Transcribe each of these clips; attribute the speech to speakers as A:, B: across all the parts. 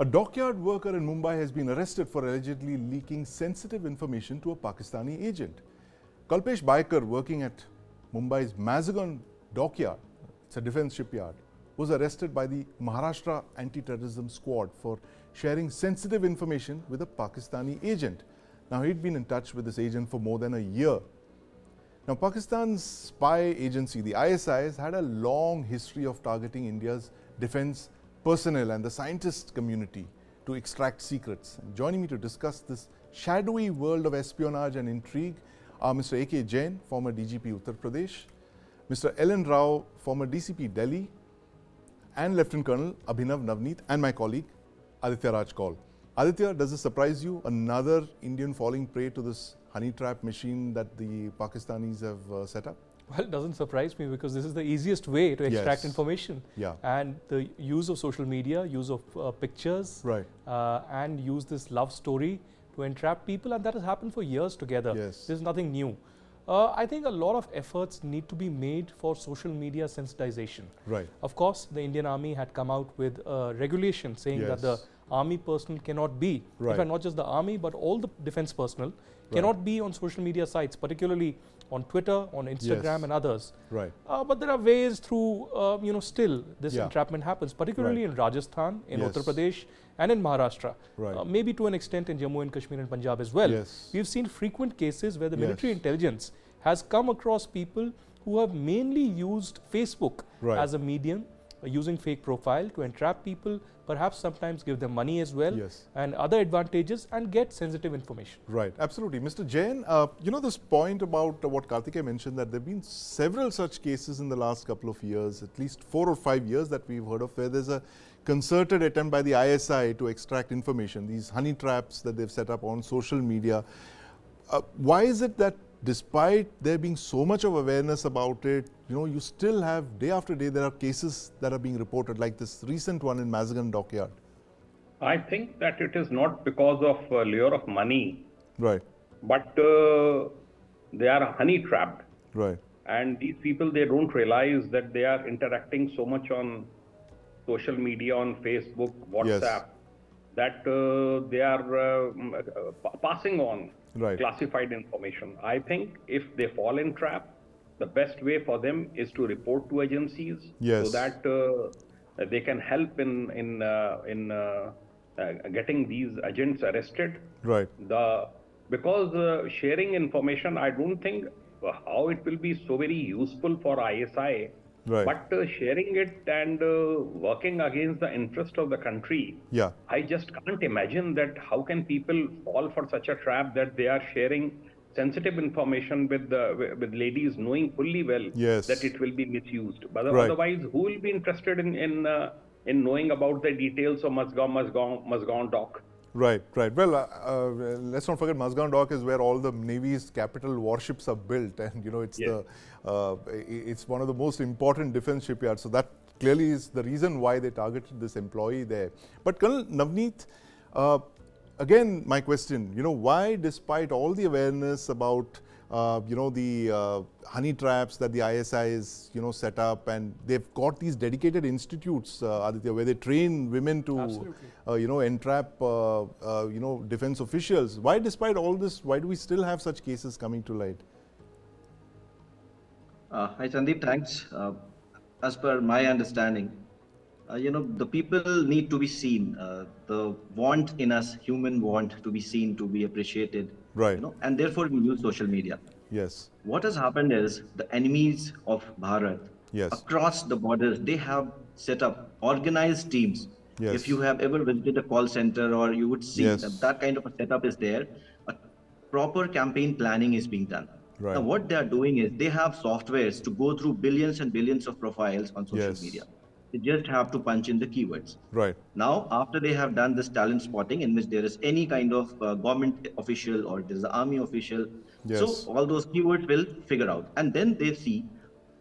A: A dockyard worker in Mumbai has been arrested for allegedly leaking sensitive information to a Pakistani agent. Kalpesh Baikar, working at Mumbai's Mumbai Dockyard, it's a defense shipyard, was arrested by the Maharashtra Anti-Terrorism Squad for sharing sensitive information with a Pakistani agent. Now, he'd been in touch with this agent for more than a year. Now, Pakistan's spy agency, the ISI, has had a long history of targeting India's defense personnel and the scientist community to extract secrets. And joining me to discuss this shadowy world of espionage and intrigue are Mr. A K Jain, former DGP Uttar Pradesh, Mr. L.N. Rao, former DCP Delhi, and Lieutenant Colonel Abhinav Navneet, and my colleague Aditya Kaul. Aditya, does this surprise you? Another Indian falling prey to this honey trap machine that the Pakistanis have set up?
B: Well, it doesn't surprise me because this is the easiest way to extract information.
A: Yeah.
B: And the use of social media, use of pictures,
A: right.
B: And use this love story to entrap people, and that has happened for years together.
A: Yes.
B: This is nothing new. I think a lot of efforts need to be made for social media sensitization.
A: Right.
B: Of course, the Indian Army had come out with a regulation saying that the Army personnel cannot be, in fact, not just the Army, but all the defense personnel cannot be on social media sites, particularly on Twitter, on Instagram and others.
A: Right.
B: But there are ways through, still this entrapment happens, particularly in Rajasthan, in Uttar Pradesh, and in Maharashtra. Maybe to an extent in Jammu and Kashmir and Punjab as well. We've seen frequent cases where the military intelligence has come across people who have mainly used Facebook as a medium, using fake profile to entrap people, perhaps sometimes give them money as well, and other advantages, and get sensitive information.
A: Right, absolutely. Mr. Jain, this point about what Karthikeya mentioned, that there have been several such cases in the last couple of years, at least 4 or 5 years that we've heard of, where there's a concerted attempt by the ISI to extract information, these honey traps that they've set up on social media. Why is it that despite there being so much of awareness about it, you still have, day after day, there are cases that are being reported, like this recent one in Mumbai Dockyard?
C: I think that it is not because of lure of money, but they are honey trapped. And these people, they don't realize that they are interacting so much on social media, on Facebook, WhatsApp, that they are passing on classified information. I think if they fall in trap, the best way for them is to report to agencies so that they can help in getting these agents arrested. Because sharing information, I don't think how it will be so very useful for ISI. But sharing it and working against the interest of the country, I just can't imagine that how can people fall for such a trap that they are sharing sensitive information with ladies, knowing fully well that it will be misused. But otherwise, who will be interested in knowing about the details of Mazgaon Dock?
A: Right. Well, let's not forget Mazgaon Dock is where all the Navy's capital warships are built, and it's it's one of the most important defense shipyards. So that clearly is the reason why they targeted this employee there. But Colonel Navneet, again, my question: why, despite all the awareness about the honey traps that the ISI is set up, and they've got these dedicated institutes, Aditya, where they train women to entrap defense officials. Why, despite all this, why do we still have such cases coming to light?
D: Hi Sandeep, thanks. As per my understanding, the people need to be seen. The want in us, human want to be seen, to be appreciated. And therefore we use social media. What has happened is the enemies of Bharat across the borders, they have set up organized teams. If you have ever visited a call center, or you would see that kind of a setup is there, a proper campaign planning is being done. Now what they are doing is they have softwares to go through billions and billions of profiles on social media. They just have to punch in the keywords. Now, after they have done this talent spotting, in which there is any kind of government official or there is an army official, so all those keywords will figure out. And then they see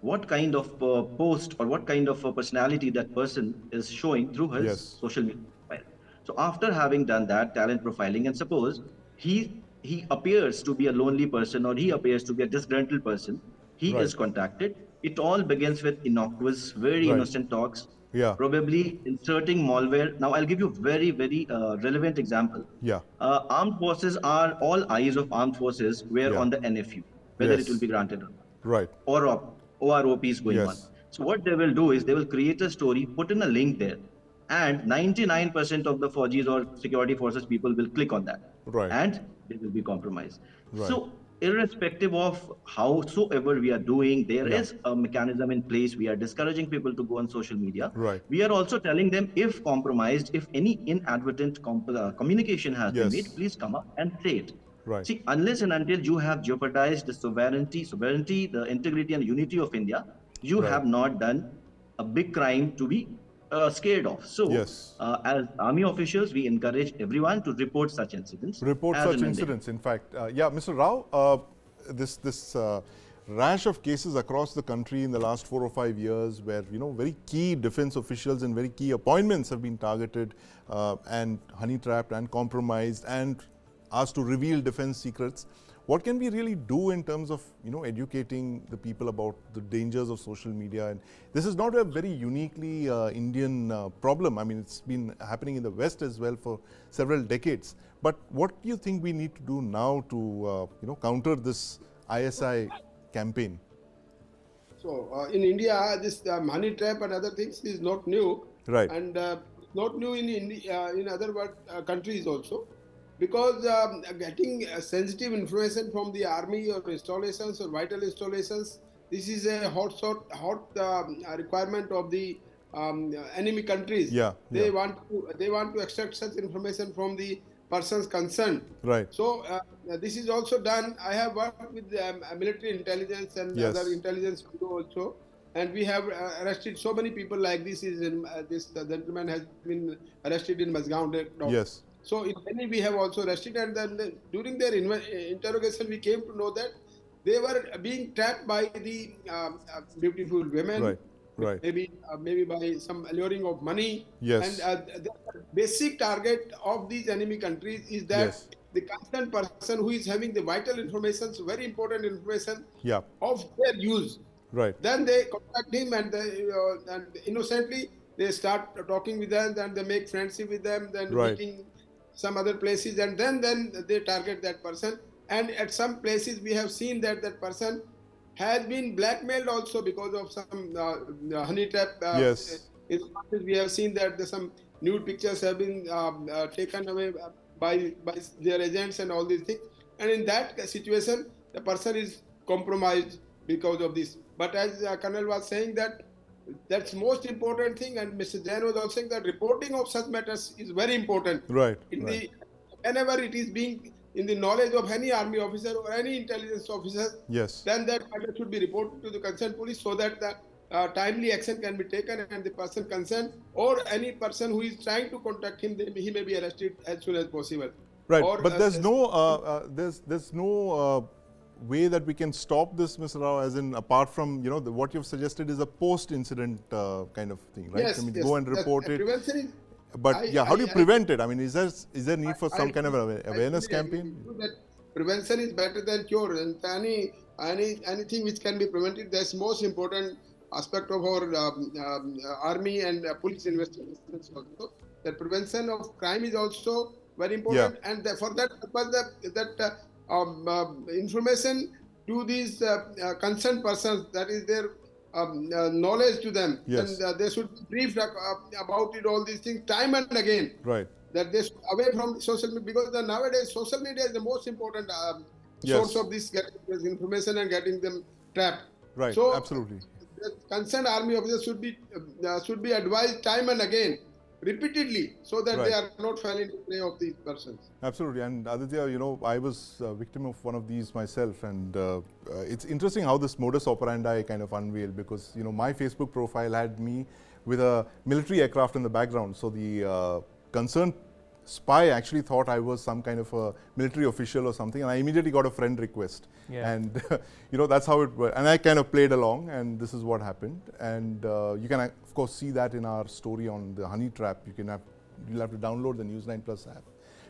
D: what kind of post or what kind of personality that person is showing through his social media profile. So after having done that talent profiling, and suppose he appears to be a lonely person, or he appears to be a disgruntled person, he is contacted. It all begins with innocuous, very innocent talks. probably inserting malware. Now, I'll give you a very, very relevant example. Armed forces are, all eyes of armed forces were on the NFU, whether it will be granted or not. Or OROP is going on. So what they will do is they will create a story, put in a link there, and 99% of the Fauji's or security forces people will click on that. And they will be compromised. So irrespective of howsoever we are doing, there is a mechanism in place. We are discouraging people to go on social media. We are also telling them, if compromised, if any inadvertent communication has been made, please come up and say it. See, unless and until you have jeopardized the sovereignty, the integrity and unity of India, you have not done a big crime to be scared of. So, as army officials, we encourage everyone to report such incidents.
A: In fact. Mr. Rao, this rash of cases across the country in the last 4 or 5 years where, very key defense officials and very key appointments have been targeted and honey-trapped and compromised and asked to reveal defense secrets. What can we really do in terms of, educating the people about the dangers of social media? And this is not a very uniquely Indian problem. I mean, it's been happening in the West as well for several decades. But what do you think we need to do now to, counter this ISI campaign?
E: So, in India, this money trap and other things is not new. And not new in other countries also. Because getting sensitive information from the army or installations or vital installations, this is a hot requirement of the enemy countries. They want to extract such information from the persons concerned. So this is also done. I have worked with military intelligence and other intelligence also, and we have arrested so many people like this. This gentleman has been arrested in Mazgaon. So in many we have also arrested, and then during their interrogation we came to know that they were being trapped by the beautiful women, maybe by some alluring of money. And the basic target of these enemy countries is that the concerned person who is having the vital information, very important information of their use. Then they contact him and innocently they start talking with them, then they make friendship with them, then meeting some other places, and then they target that person. And at some places we have seen that person has been blackmailed also because of some honey trap. We have seen that some nude pictures have been taken away by their agents and all these things. And in that situation, the person is compromised because of this. But as Colonel was saying that's most important thing, and Mr. Jain was also saying that reporting of such matters is very important. Whenever it is being in the knowledge of any army officer or any intelligence officer, then that matter should be reported to the concerned police so that the timely action can be taken and the person concerned or any person who is trying to contact him, he may be arrested as soon as possible.
A: But there's no way that we can stop this, Mr. Rao, as in apart from, what you've suggested is a post-incident kind of thing, right? Go and report it. But how do you prevent it? I mean, is there need for some kind of awareness campaign?
E: That prevention is better than cure, and anything which can be prevented, that's most important aspect of our army and police investigations also. That prevention of crime is also very important, and for that purpose, information to these concerned persons, that is their knowledge to them, and they should brief about it, all these things time and again. That they should away from social media, because nowadays social media is the most important source of this information and getting them trapped.
A: So absolutely,
E: the concerned army officers should be advised time and again, repeatedly, so that they are not falling into prey of these persons.
A: Absolutely. And Aditya, I was a victim of one of these myself, and it's interesting how this modus operandi kind of unveiled, because my Facebook profile had me with a military aircraft in the background. So the concerned spy actually thought I was some kind of a military official or something, and I immediately got a friend request. And that's how it worked. And I kind of played along, and this is what happened. And you can of course see that in our story on the honey trap. You'll have to download the News9 Plus app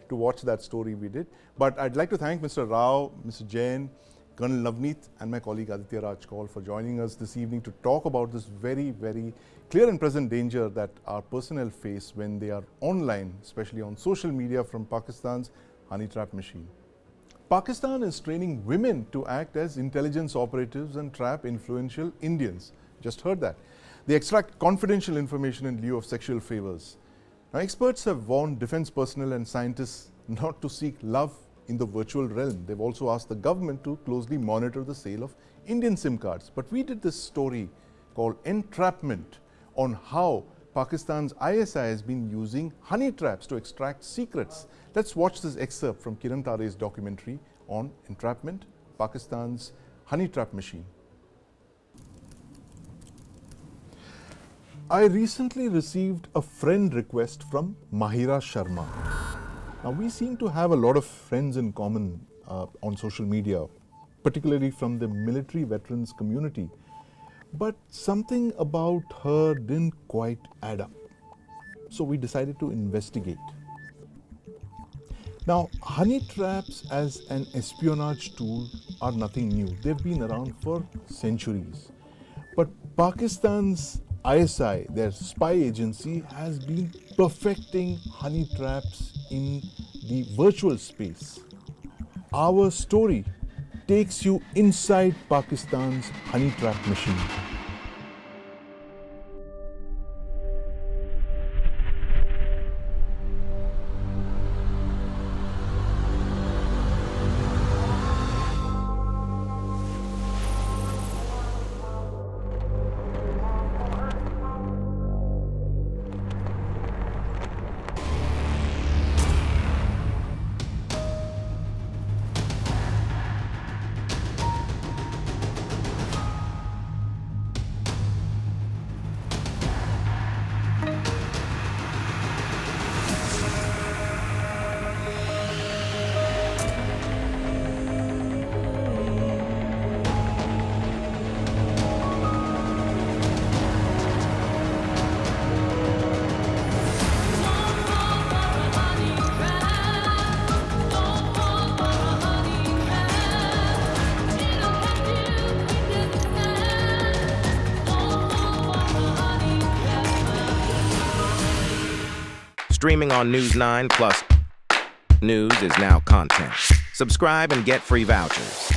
A: to watch that story we did. But I'd like to thank Mr. Rao, Mr. Jain, Colonel Navneet and my colleague Aditya Kaul for joining us this evening to talk about this very, very clear and present danger that our personnel face when they are online, especially on social media, from Pakistan's honey trap machine. Pakistan is training women to act as intelligence operatives and trap influential Indians. Just heard that. They extract confidential information in lieu of sexual favors. Now, experts have warned defense personnel and scientists not to seek love in the virtual realm. They've also asked the government to closely monitor the sale of Indian SIM cards. But we did this story called Entrapment on how Pakistan's ISI has been using honey traps to extract secrets. Let's watch this excerpt from Kiran Tare's documentary on entrapment, Pakistan's honey trap machine. I recently received a friend request from Mahira Sharma. Now, we seem to have a lot of friends in common on social media, particularly from the military veterans community. But something about her didn't quite add up. So we decided to investigate. Now, honey traps as an espionage tool are nothing new. They've been around for centuries. But Pakistan's ISI, their spy agency, has been perfecting honey traps in the virtual space. Our story takes you inside Pakistan's honey trap machine.
F: Streaming on News9 Plus. News is now content. Subscribe and get free vouchers.